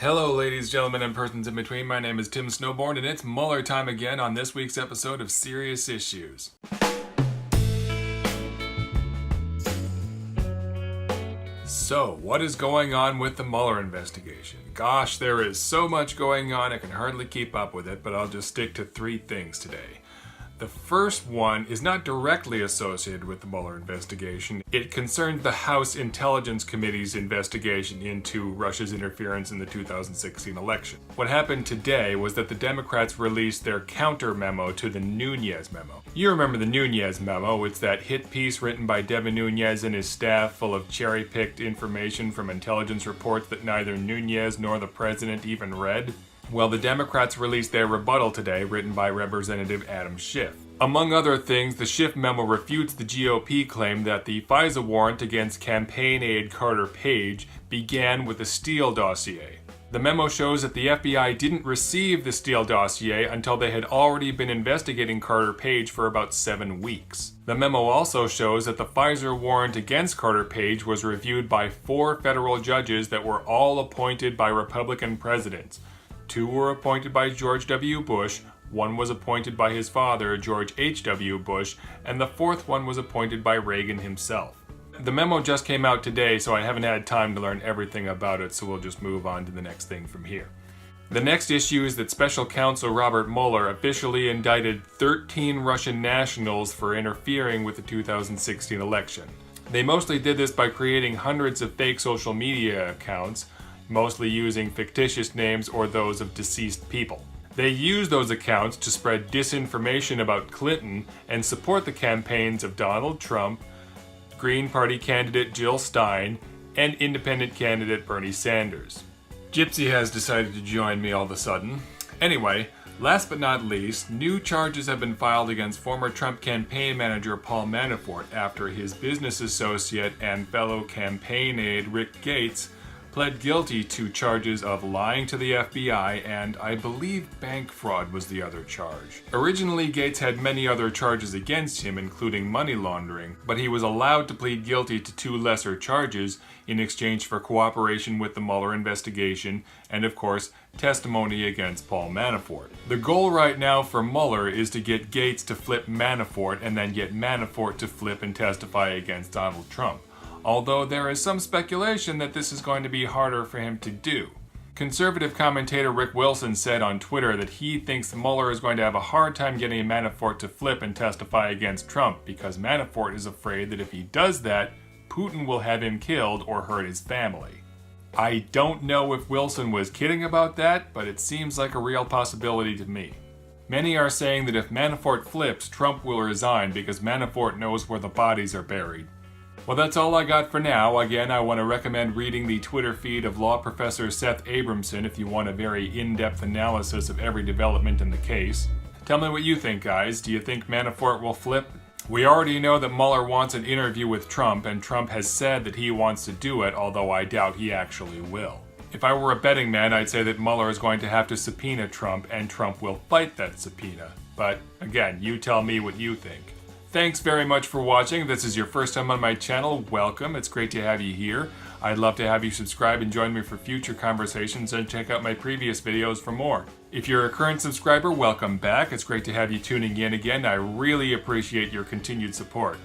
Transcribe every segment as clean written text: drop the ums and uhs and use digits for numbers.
Hello ladies, gentlemen, and persons in between. My name is Tim Snowborn, and it's Mueller time again on this week's episode of Serious Issues. So, what is going on with the Mueller investigation? Gosh, there is so much going on I can hardly keep up with it, but I'll just stick to three things today. The first one is not directly associated with the Mueller investigation. It concerned the House Intelligence Committee's investigation into Russia's interference in the 2016 election. What happened today was that the Democrats released their counter memo to the Nunes memo. You remember the Nunes memo. It's that hit piece written by Devin Nunes and his staff full of cherry-picked information from intelligence reports that neither Nunes nor the president even read. Well, the Democrats released their rebuttal today, written by Representative Adam Schiff. Among other things, the Schiff memo refutes the GOP claim that the FISA warrant against campaign aide Carter Page began with the Steele dossier. The memo shows that the FBI didn't receive the Steele dossier until they had already been investigating Carter Page for about 7 weeks. The memo also shows that the FISA warrant against Carter Page was reviewed by 4 federal judges that were all appointed by Republican presidents. 2 were appointed by George W. Bush, 1 was appointed by his father, George H.W. Bush, and the 4th one was appointed by Reagan himself. The memo just came out today, so I haven't had time to learn everything about it, so we'll just move on to the next thing from here. The next issue is that Special Counsel Robert Mueller officially indicted 13 Russian nationals for interfering with the 2016 election. They mostly did this by creating hundreds of fake social media accounts, mostly using fictitious names or those of deceased people. They used those accounts to spread disinformation about Clinton and support the campaigns of Donald Trump, Green Party candidate Jill Stein, and independent candidate Bernie Sanders. Gypsy has decided to join me all of a sudden. Anyway, last but not least, new charges have been filed against former Trump campaign manager Paul Manafort after his business associate and fellow campaign aide Rick Gates pled guilty to charges of lying to the FBI and, I believe, bank fraud was the other charge. Originally, Gates had many other charges against him, including money laundering, but he was allowed to plead guilty to 2 lesser charges in exchange for cooperation with the Mueller investigation and, of course, testimony against Paul Manafort. The goal right now for Mueller is to get Gates to flip Manafort and then get Manafort to flip and testify against Donald Trump. Although there is some speculation that this is going to be harder for him to do. Conservative commentator Rick Wilson said on Twitter that he thinks Mueller is going to have a hard time getting Manafort to flip and testify against Trump because Manafort is afraid that if he does that, Putin will have him killed or hurt his family. I don't know if Wilson was kidding about that, but it seems like a real possibility to me. Many are saying that if Manafort flips, Trump will resign because Manafort knows where the bodies are buried. Well, that's all I got for now. Again, I want to recommend reading the Twitter feed of law professor Seth Abramson if you want a very in-depth analysis of every development in the case. Tell me what you think, guys. Do you think Manafort will flip? We already know that Mueller wants an interview with Trump, and Trump has said that he wants to do it, although I doubt he actually will. If I were a betting man, I'd say that Mueller is going to have to subpoena Trump, and Trump will fight that subpoena. But, again, you tell me what you think. Thanks very much for watching. If this is your first time on my channel, welcome. It's great to have you here. I'd love to have you subscribe and join me for future conversations and check out my previous videos for more. If you're a current subscriber, welcome back. It's great to have you tuning in again. I really appreciate your continued support.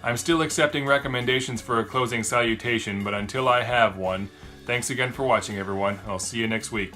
I'm still accepting recommendations for a closing salutation, but until I have one, thanks again for watching, everyone. I'll see you next week.